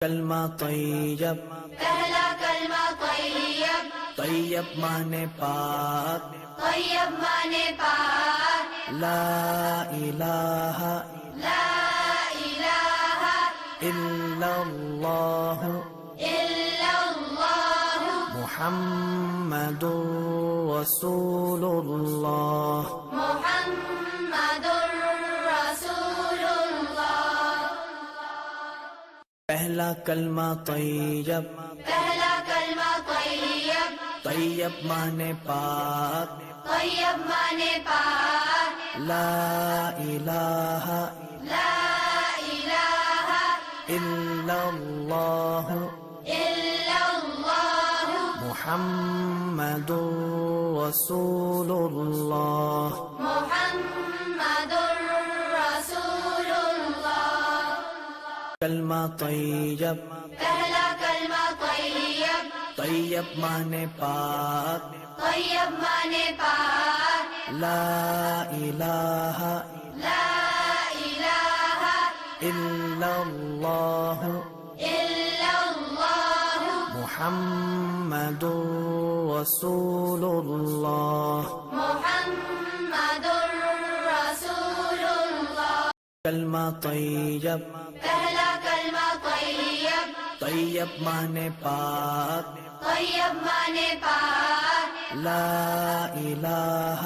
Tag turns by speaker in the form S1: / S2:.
S1: کلمہ طیب،
S2: پہلا کلمہ طیب،
S1: طیب مانے پاک،
S2: طیب مانے پاک،
S1: لا الہ
S2: لا الہ
S1: الا اللہ
S2: الا اللہ
S1: محمد رسول اللہ۔
S2: محمد رسول اللہ۔
S1: پہلا کلمہ طیب،
S2: پہلا کلمہ طیب،
S1: طیب مانے پاک،
S2: طیب مانے پاک،
S1: لا الہ
S2: لا الہ
S1: الا اللہ
S2: الا اللہ
S1: محمد رسول اللہ۔
S2: محمد رسول اللہ۔
S1: کلمہ طیب،
S2: پہلا کلمہ طیب،
S1: طیب مانے پاک،
S2: طیب مانے پاک،
S1: لا الہ
S2: لا الہ
S1: الا اللہ
S2: الا اللہ
S1: محمد رسول اللہ۔
S2: محمد رسول اللہ۔
S1: کلمہ طیب،
S2: پہلا کلمہ طیب،
S1: طیب مانے پاک،
S2: طیب مانے پاک،
S1: لا الہ